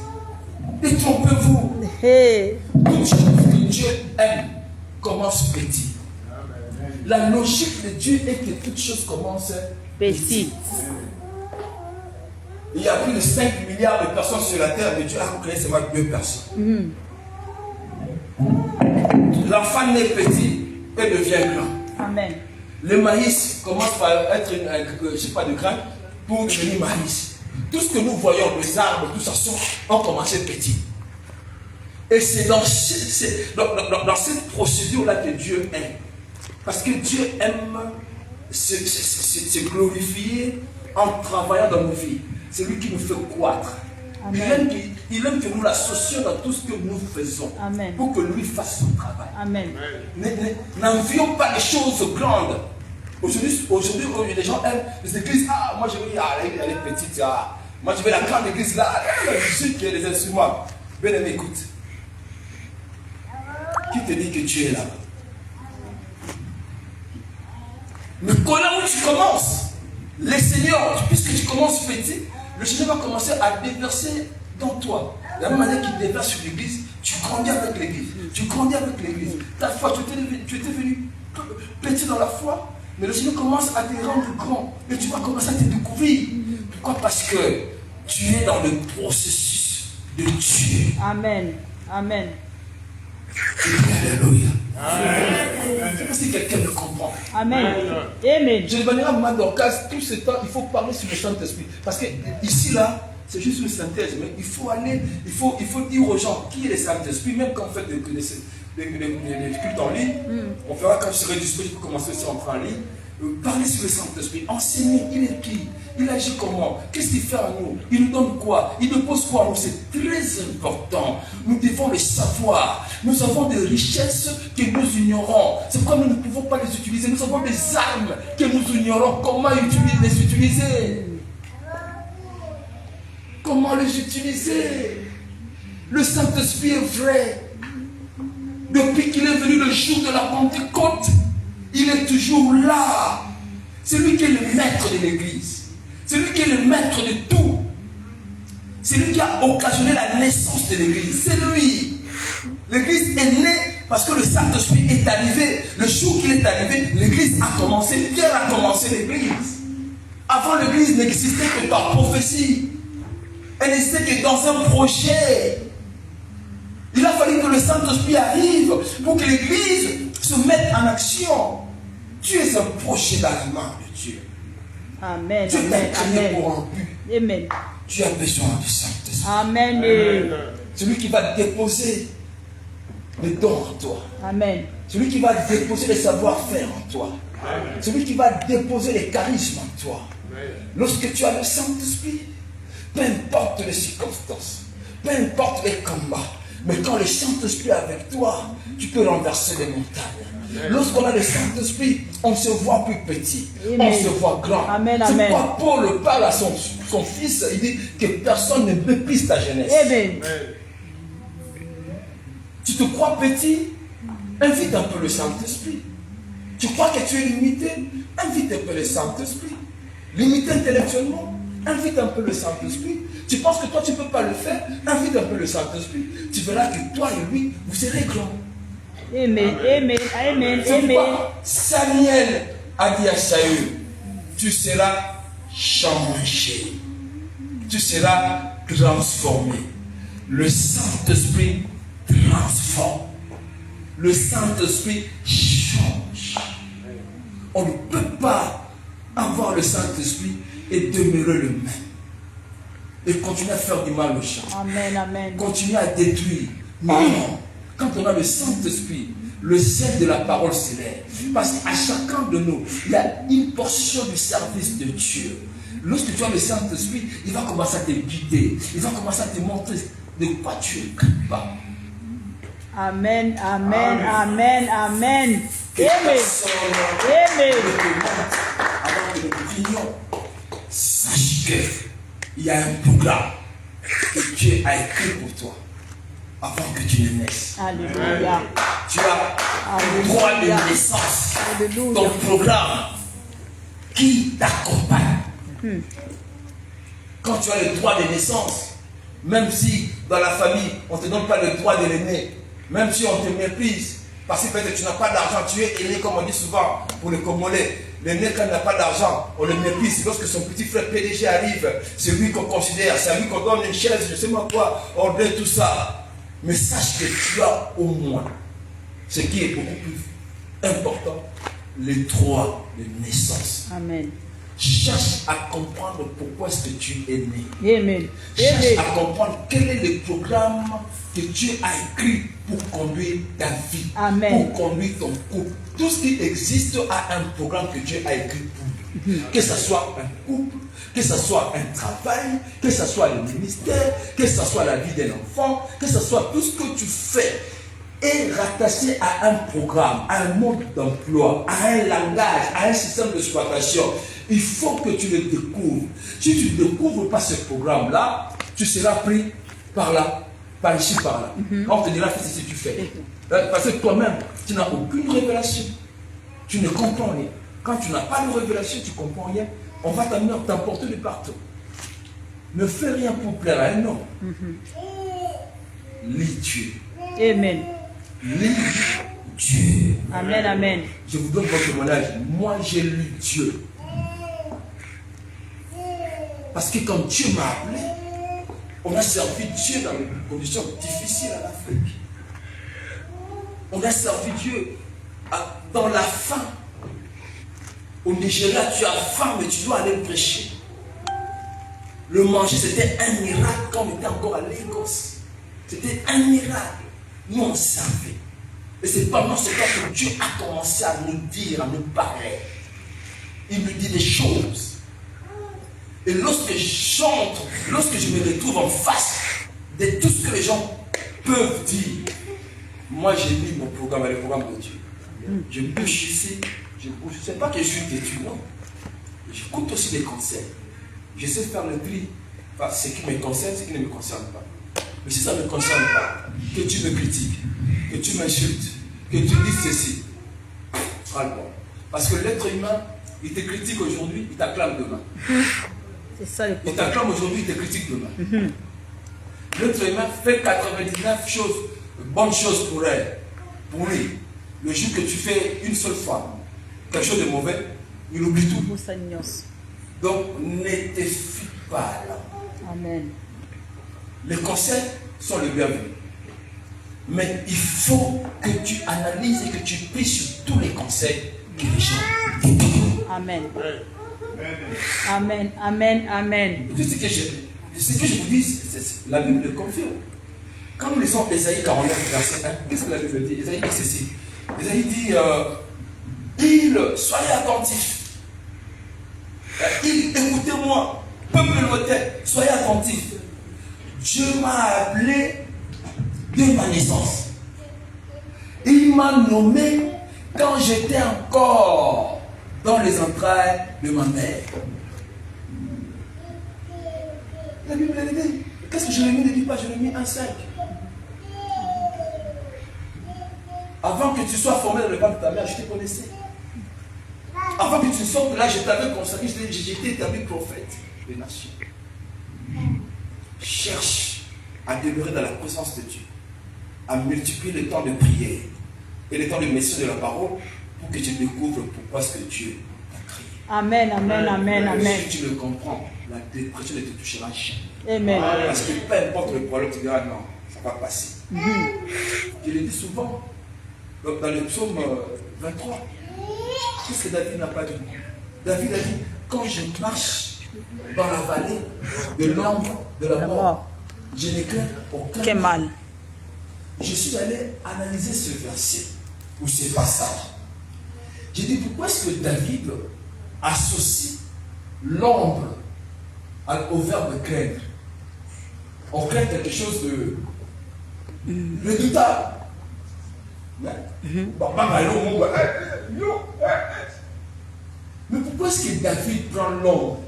Détrompez-vous. Toute chose que Dieu aime commence petit. La logique de Dieu est que toute chose commence petit. Il y a plus de 5 milliards de personnes sur la terre, mais Dieu a créé seulement 2 personnes. L'enfant naît petit et devient grand. Amen. Le maïs commence par être je ne sais pas de grain pour devenir maïs. Tout ce que nous voyons, les arbres, tout ça, ont commencé petit. Et c'est dans cette procédure-là que Dieu aime. Parce que Dieu aime se glorifier en travaillant dans nos vies. C'est lui qui nous fait croître. Il aime que nous l'associons dans tout ce que nous faisons. Amen. Pour que lui fasse son travail. Amen. N'envions pas les choses grandes. Aujourd'hui, les gens aiment les églises. Ah, moi je veux aller petite. Ah. Moi je vais à la grande église là. La musique et les instruments. Bien aimé, écoute. Qui te dit que tu es là? Mais là où tu commences, les seigneurs, puisque tu commences petit, le Seigneur va commencer à déverser dans toi. De la même manière qu'il déverse sur l'église, tu grandis avec l'église. Tu grandis avec l'église. Ta foi, tu étais venu petit dans la foi, mais le Seigneur commence à te rendre grand. Et tu vas commencer à te découvrir. Pourquoi? Parce que tu es dans le processus de Dieu. Amen. Amen. Alléluia. Si quelqu'un me comprend. Amen. Amen. Je vais venir à ma Dorcas, tout ce temps, il faut parler sur le Saint-Esprit. Parce que ici, là, c'est juste une synthèse, mais il faut aller, il faut dire aux gens qui est le Saint-Esprit, même quand on fait des cultes en ligne, on fera quand je serai disponible pour commencer aussi à entrer en ligne. Parler sur le Saint-Esprit, enseigner, il est qui? Il agit comment? Qu'est-ce qu'il fait à nous? Il nous donne quoi? Il nous pose quoi à nous? C'est très important. Nous devons le savoir. Nous avons des richesses que nous ignorons. C'est pourquoi nous ne pouvons pas les utiliser. Nous avons des armes que nous ignorons. Comment les utiliser? Comment les utiliser? Le Saint-Esprit est vrai. Depuis qu'il est venu le jour de la Pentecôte, il est toujours là. C'est lui qui est le maître de l'église. C'est lui qui est le maître de tout. C'est lui qui a occasionné la naissance de l'église. C'est lui. L'église est née parce que le Saint-Esprit est arrivé. Le jour qu'il est arrivé, l'église a commencé. Pierre a commencé l'église. Avant, l'église n'existait que par prophétie. Elle n'existait que dans un projet. Il a fallu que le Saint-Esprit arrive pour que l'église se mette en action. Tu es un projet dans la main de Dieu. Amen. Dieu t'a créé pour un but. Amen. Tu as besoin du Saint-Esprit. Amen. Celui qui va déposer les dons en toi. Amen. Celui qui va déposer les savoir-faire en toi. Celui qui va déposer les charismes en toi. Lorsque tu as le Saint-Esprit, peu importe les circonstances, peu importe les combats, mais quand le Saint-Esprit est avec toi, tu peux renverser les montagnes. Lorsqu'on a le Saint-Esprit, on se voit plus petit, Amen. on se voit grand. Amen, C'est amen. pourquoi Paul parle à son fils, il dit que personne ne méprise ta jeunesse. Amen. Tu te crois petit, invite un peu le Saint-Esprit. Tu crois que tu es limité, invite un peu le Saint-Esprit. Limité intellectuellement, invite un peu le Saint-Esprit. Tu penses que toi tu ne peux pas le faire, invite un peu le Saint-Esprit. Tu verras que toi et lui, vous serez grands. Amen. Amen. Amen. C'est Amen. pourquoi Samuel a dit à Saül, tu seras changé. Tu seras transformé. Le Saint-Esprit transforme. Le Saint-Esprit change. On ne peut pas avoir le Saint-Esprit et demeurer le même. Et continuer à faire du mal aux gens. Amen. Amen. Continuer à détruire. Non. Quand on a le Saint-Esprit, le zèle de la parole s'élève. Parce qu'à chacun de nous, il y a une portion du service de Dieu. Lorsque tu as le Saint-Esprit, il va commencer à te guider. Il va commencer à te montrer de quoi tu es capable. Amen. Amen. Amen. Amen. Que Amen. personne Amen. ne te montre avant que nous vivions. Sache qu'il y a un programme que Dieu a écrit pour toi avant que tu ne naisses. Alléluia. Tu as le droit de naissance. Alléluia. Ton programme qui t'accompagne. Quand tu as le droit de naissance, même si dans la famille on ne te donne pas le droit de l'aimer, même si on te méprise, parce que peut-être tu n'as pas d'argent, tu es aîné comme on dit souvent pour les Congolais. L'aîné quand il n'a pas d'argent, on le méprise. Lorsque son petit frère PDG arrive, c'est lui qu'on considère, c'est à lui qu'on donne une chaise, je sais pas quoi, on donne tout ça. Mais sache que tu as au moins ce qui est beaucoup plus important, les droits de naissance. Amen. Cherche à comprendre pourquoi est-ce que tu es né. Amen. Cherche Amen. à comprendre quel est le programme que Dieu a écrit pour conduire ta vie, Amen. pour conduire ton couple. Tout ce qui existe a un programme que Dieu a écrit pour lui. Que ce soit un couple, que ce soit un travail, que ce soit le ministère, que ce soit la vie d'un enfant, que ce soit tout ce que tu fais est rattaché à un programme, à un mode d'emploi, à un langage, à un système d'exploitation. Il faut que tu le découvres. Si tu ne découvres pas ce programme-là, tu seras pris par là, par ici, par là. On te dira, fais ce que tu fais. Parce que toi-même, tu n'as aucune révélation. Tu ne comprends rien. Quand tu n'as pas de révélation, tu ne comprends rien. On va t'emporter de partout. Ne fais rien pour plaire à un homme. Lis Dieu. Amen. Lis Dieu. Amen. Amen. Je vous donne votre témoignage. Moi, j'ai lu Dieu. Parce que quand Dieu m'a appelé, on a servi Dieu dans des conditions difficiles en Afrique. On a servi Dieu dans la faim. Au Nigeria, tu as faim, mais tu dois aller prêcher. Le manger, c'était un miracle quand on était encore à Lagos. C'était un miracle. Nous, on servait. Et c'est pendant ce temps que Dieu a commencé à nous dire, à nous parler. Il nous dit des choses. Et lorsque je chante, lorsque je me retrouve en face de tout ce que les gens peuvent dire, moi j'ai mis mon programme, le programme de Dieu. Je bûche ici, je bouge. Ce n'est pas que je suis têtu, non. J'écoute aussi des conseils. Je sais faire le tri. Enfin, ce qui me concerne, ce qui ne me concerne pas. Mais si ça ne me concerne pas, que tu me critiques, que tu m'insultes, que tu dises ceci, parle-moi. Parce que l'être humain, il te critique aujourd'hui, il t'acclame demain. C'est ça le Il problème. t'acclame aujourd'hui, il te critique demain. L'être humain fait 99 choses, bonnes choses pour elle, pour lui. Le jour que tu fais une seule fois quelque chose de mauvais, il oublie tout. Donc, ne te fie pas là. Amen. Les conseils sont les bienvenus. Mais il faut que tu analyses et que tu pries sur tous les conseils que les gens te donnent. Amen. Amen. Amen. Amen. Tout ce que je vous dis, la Bible le confirme. Quand nous lisons Ésaïe 49, verset 1, qu'est-ce que la Bible dit? Ésaïe dit ceci. Ésaïe dit, soyez attentifs. Écoutez-moi, peuple lointain, soyez attentifs. Dieu m'a appelé de ma naissance. Il m'a nommé quand j'étais encore dans les entrailles de ma mère. La Bible elle dit, qu'est-ce que je l'ai mis? Ne dis pas, je l'ai mis 1,5. Avant que tu sois formé dans le ventre de ta mère, je te connaissais. Avant que tu sortes de là, je t'avais consacré, j'étais établi prophète des nations. Cherche à demeurer dans la présence de Dieu, à multiplier le temps de prière et le temps de méditation de la parole pour que tu découvres pourquoi ce que Dieu t'a créé. Amen, amen, amen, amen. Si tu le comprends, la dépression ne te touchera jamais. Amen. Parce que peu importe le problème, tu diras non, ça va passer. Je le dis souvent dans le psaume 23. Qu'est-ce que David n'a pas dit? David a dit, quand je marche dans la vallée de l'ombre de la mort, je n'ai crains aucun mal. Je suis allé analyser ce verset ou ce passage. J'ai dit, pourquoi est-ce que David associe l'ombre au verbe craindre? On craint quelque chose de redoutable. Mais pourquoi est-ce que David prend l'ombre?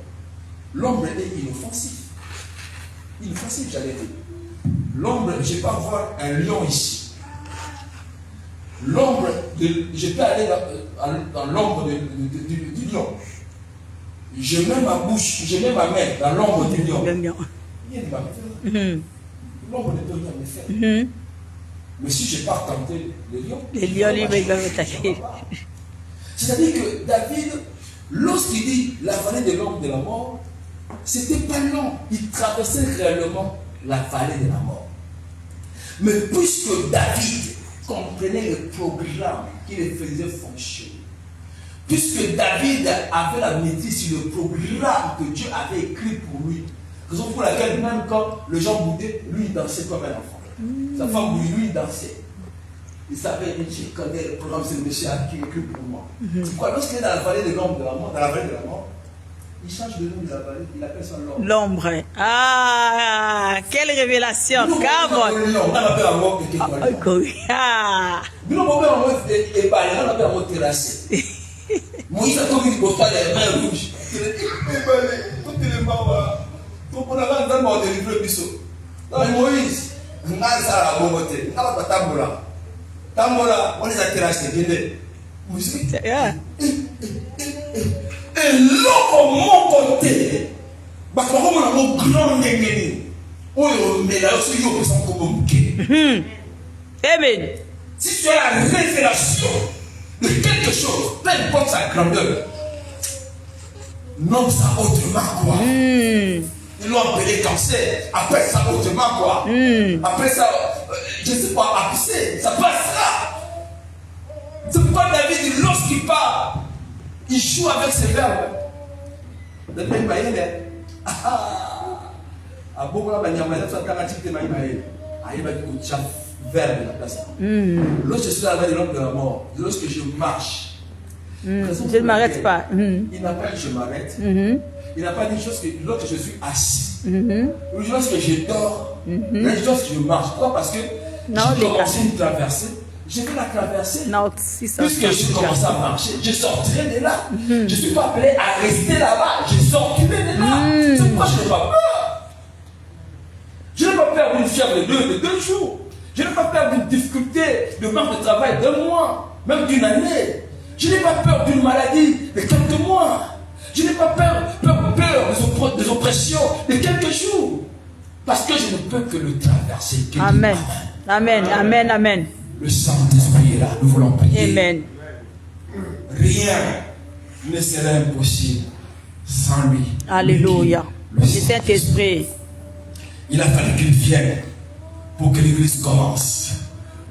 L'ombre est inoffensive. Inoffensive, j'allais dire. L'ombre, je ne vais pas voir un lion ici. L'ombre, je peux aller dans l'ombre du lion. Je mets ma bouche, je mets ma main dans l'ombre du lion. L'ombre ne peut rien me faire. Mais si je pars tenter le lion, lui va m'attaquer. C'est-à-dire que David, lorsqu'il dit la vallée de l'ombre de la mort, c'était pas long. Il traversait réellement la vallée de la mort. Mais puisque David comprenait le programme qui le faisait fonctionner, puisque David avait la maîtrise sur le programme que Dieu avait écrit pour lui, raison pour laquelle même quand le gens boudait, lui il dansait comme un enfant. Sa femme lui il dansait. Il savait, je connais le programme, c'est le monsieur qui écrit pour moi. C'est quoi? Lorsqu'il est dans la vallée de l'ombre de la mort, dans la vallée de la mort, il change de nom de la vallée, il appelle ça l'ombre. L'ombre. Ah, quelle révélation. Carbone. On appelle la mort que Ah. Nous on appelle la mort terrassée. Moïse a trouvé une bouffale et main rouge. Il a dit, tout est mort. On a dans le monde de livre biseau. Moïse, on a ça à bon côté. On a pas tambola. Tambola, on les a terrassés. Moïse. Et l'homme mon côté, parce que comme on a mon grand négé, on est là aussi, on peut s'en communiquer. Amen. Si tu as la révélation de quelque chose, peu importe sa grandeur, nomme ça autrement quoi. Ils l'ont appelé cancer, appelle ça autrement quoi. Après ça, je ne sais pas, abcès, ça passera. C'est pourquoi David, lorsqu'il part, il joue avec ses verbes. Le mec va y aller. Ah bon, là, il y a un verbe de la place. Lorsque je suis à la langue de la mort, lorsque je marche, je ne m'arrête pas. Il n'a pas dit je m'arrête. Il n'a pas dit chose que lorsque je suis assis. Ou lorsque je dors. Lorsque je marche. Pourquoi? Parce que j'ai commencé une traversée. Je vais la traverser. Puisque je commence à marcher, je sortirai de là. Je ne suis pas appelé à rester là-bas. Je sortirai de là. C'est pourquoi je n'ai pas peur. Je n'ai pas peur d'une fièvre de 2 jours. Je n'ai pas peur d'une difficulté de manque de travail d'1 mois, même d'1 année. Je n'ai pas peur d'une maladie de quelques mois. Je n'ai pas peur des oppressions de quelques jours. Parce que je ne peux que le traverser. Amen. Amen. Amen. Amen. Le Saint-Esprit est là, nous voulons prier. Amen. Rien ne serait impossible sans lui. Alléluia. Le Saint-Esprit. Il a fallu qu'il vienne pour que l'église commence.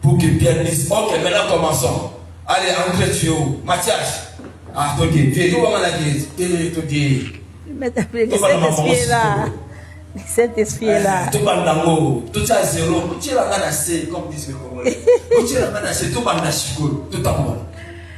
Pour que Pierre dise, ok, maintenant commençons. Allez, entrez tuyau. Mathias. Ah, toi, viens, où va l'église? Le Saint-Esprit est là. Le Saint-Esprit est là. Tout le monde tout à zéro. Tu es là, comme disent les Congolais. Tu es là, tout le monde tout le monde.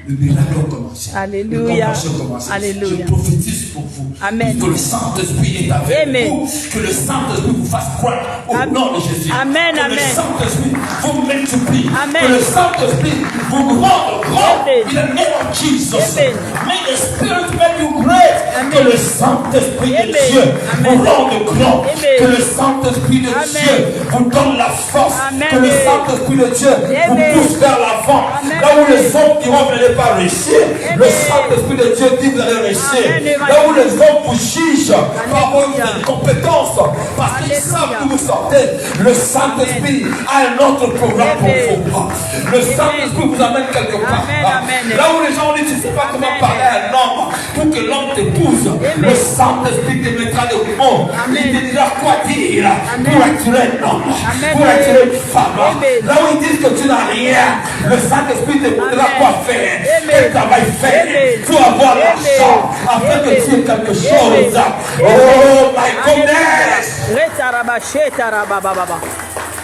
Le miracle a commencé. Alléluia. Le conversion a commencé. Alléluia. Je prophétise pour vous. Amen. Que le Saint-Esprit est avec Amen. vous. Que le Saint-Esprit vous fasse croire au nom de Jésus. Amen. Que le Amen. Saint-Esprit vous multiplie. Amen. Que le Saint-Esprit vous rende grand. Amen. In the name of Jesus. Amen. May the Spirit make you great. Amen. Que le Saint-Esprit de Amen. Dieu Amen. vous rende grand. Amen. Que le Saint-Esprit de Amen. Dieu vous donne la force. Amen. Que le Saint-Esprit de Dieu vous Amen. pousse vers l'avant. Amen. Là où les hommes diront vous n'allez pas réussir, Amen. le Saint-Esprit de Dieu dit vous allez réussir. Amen. Là où les hommes vous jugent par rapport Alléluia. à vos compétences, parce qu'ils Alléluia. savent d'où vous sortez, le Saint-Esprit a un autre programme pour Amen. vous. Le Saint-Esprit vous amène quelque part. Amen. Amen. Là où les gens disent tu ne sais pas comment Amen. parler à un homme pour que l'homme t'épouse, Amen. le Saint-Esprit te mettra le mot. Il Amen. te dira quoi dire Amen. pour attirer un homme, Amen. pour attirer une femme. Amen. Là où ils disent que tu n'as rien, le Saint-Esprit te montrera Amen. quoi faire, Amen. quel travail faire Amen. pour avoir Amen. l'argent, afin que Amen. tu aies quelque chose. Amen. Oh my goodness! Retarabashetarabababa.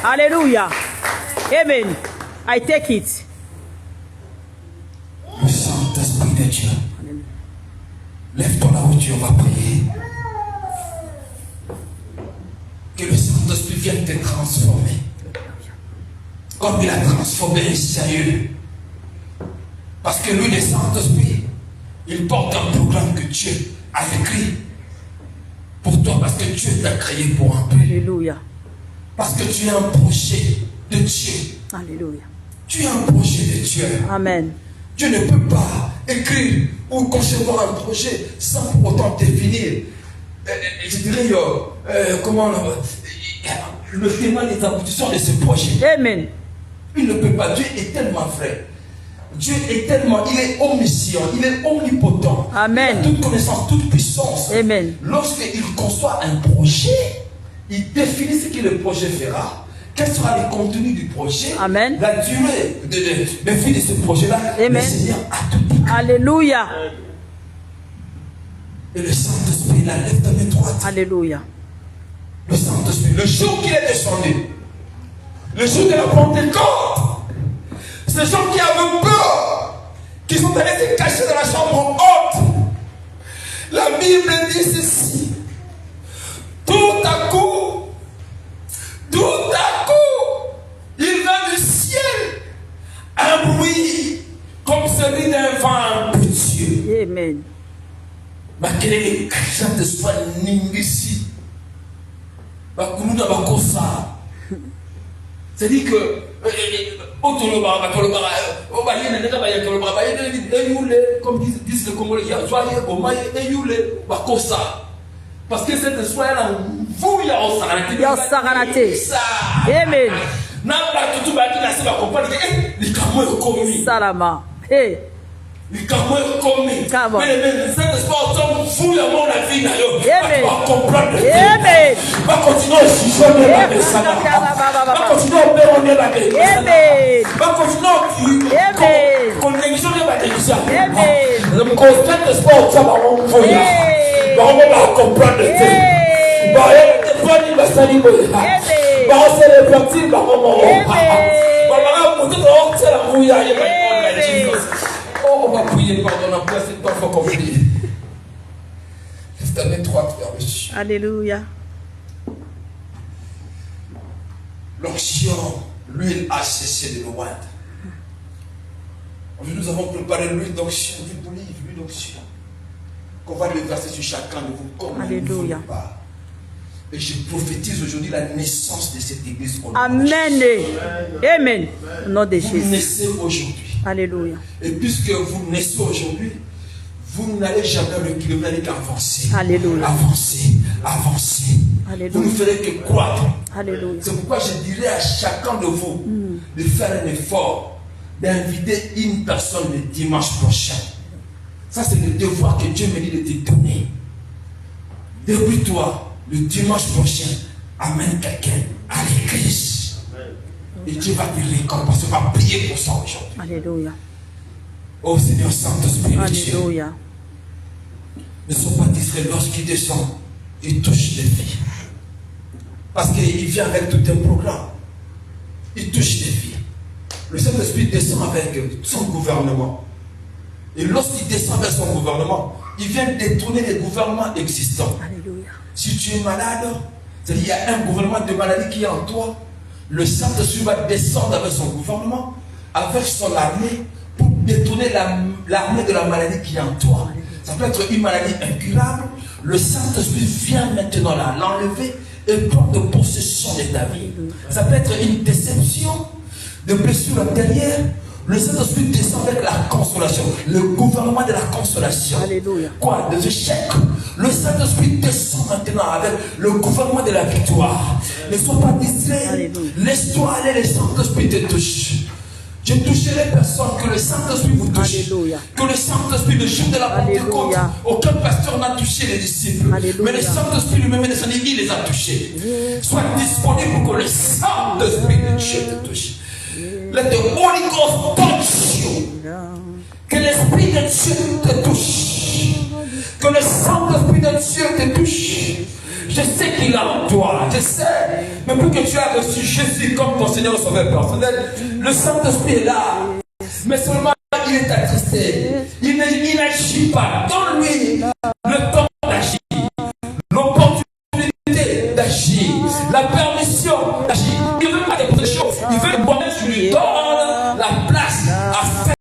Alléluia. Amen. I take it. Le Saint-Esprit de Dieu. Lève-toi là où tu vas prier. Que le Saint-Esprit vienne te transformer. Comme il a transformé Isaïe. Parce que lui, le Saint-Esprit, il porte un programme que Dieu a écrit pour toi. Parce que Dieu t'a créé pour un but. Alléluia. Parce que tu es un projet de Dieu. Alléluia. Tu es un projet de Dieu. Amen. Dieu ne peut pas écrire ou concevoir un projet sans pour autant définir, je dirais, comment le témoin des aboutissants de ce projet. Amen. Il ne peut pas. Dieu est tellement vrai. Dieu est tellement, il est omniscient, il est omnipotent. Amen. Il a toute connaissance, toute puissance. Amen. Lorsqu'il conçoit un projet, il définit ce que le projet fera. Quel sera le contenu du projet? Amen. La durée de vie de ce projet-là. Amen. Le Seigneur a tout dit. Alléluia. Et le Saint-Esprit, la lève ta main droite. Alléluia. Le Saint-Esprit, le jour qu'il est descendu, le jour de la Pentecôte, ces gens qui avaient peur, qui sont allés se cacher dans la chambre haute, la Bible dit ceci. Tout à coup, il vint du ciel un bruit comme celui d'un vent impétueux. Amen. Makelele kashate swa ningisi. Bakuluna bakosa. C'est-à-dire que comme disent les Congolais, parce que cette soirée là, vous y Amen. Salama. Hey. Come on. On va prier, pardon, la place est parfois compliquée. Lève ta main droite vers le ciel. Alléluia. L'onction, l'huile a cessé de nous moindre. Aujourd'hui, nous avons préparé l'huile d'onction, l'huile d'olive, l'huile d'onction, qu'on va le verser sur chacun de vous comme Alléluia. Et je prophétise aujourd'hui la naissance de cette église. Amen. Amen. Au nom de Vous Jésus. naissez aujourd'hui. Alléluia. Et puisque vous naissez aujourd'hui, vous n'allez jamais reculer, vous n'allez qu'avancer. Alléluia. Avancer, avancer. Alléluia. Vous ne ferez que croître. Alléluia. C'est pourquoi je dirais à chacun de vous de faire un effort, d'inviter une personne le dimanche prochain. Ça, c'est le devoir que Dieu me dit de te donner. Débrouille-toi le dimanche prochain. Amène quelqu'un à l'église. Et Dieu va te récompenser. On va prier pour ça aujourd'hui. Alléluia. Oh Seigneur Saint-Esprit de Dieu. Alléluia. Ne sois pas distrait lorsqu'il descend. Il touche les vies. Parce qu'il vient avec tout un programme. Il touche les vies. Le Saint-Esprit descend avec son gouvernement. Et lorsqu'il descend vers son gouvernement, il vient détourner les gouvernements existants. Alléluia. Si tu es malade, c'est-à-dire qu'il y a un gouvernement de maladie qui est en toi, le Saint-Esprit va descendre avec son gouvernement, avec son armée, pour détourner l'armée de la maladie qui est en toi. Ça peut être une maladie incurable. Le Saint-Esprit vient maintenant là, l'enlever et prendre possession de ta vie. Ça peut être une déception, de blessure intérieure. Le Saint-Esprit descend avec la consolation, le gouvernement de la consolation. Alléluia. Quoi? Des échecs. Le Saint-Esprit descend maintenant avec le gouvernement de la victoire. Ne sois pas distrait. Laisse-toi aller, le Saint-Esprit te touche. Je toucherai personne, que le Saint-Esprit vous touche. Alléluia. Que le Saint-Esprit, le jour de la Pentecôte, aucun pasteur n'a touché les disciples. Alléluia. Mais le Saint-Esprit lui-même, il les a touchés. Sois disponible pour que le Saint-Esprit de Dieu te touche. Let the Holy Ghost touch you. Que l'Esprit de Dieu te touche. Que le Saint-Esprit de Dieu te touche. Je sais qu'il est en toi, je sais. Mais pour que tu aies reçu Jésus comme ton Seigneur et Sauveur personnel, le Saint-Esprit est là. Mais seulement il est attristé. Il n'agit pas. Donne-lui le temps d'agir, l'opportunité d'agir, la permission d'agir. Il ne veut pas des choses. Il veut que toi-même tu lui donnes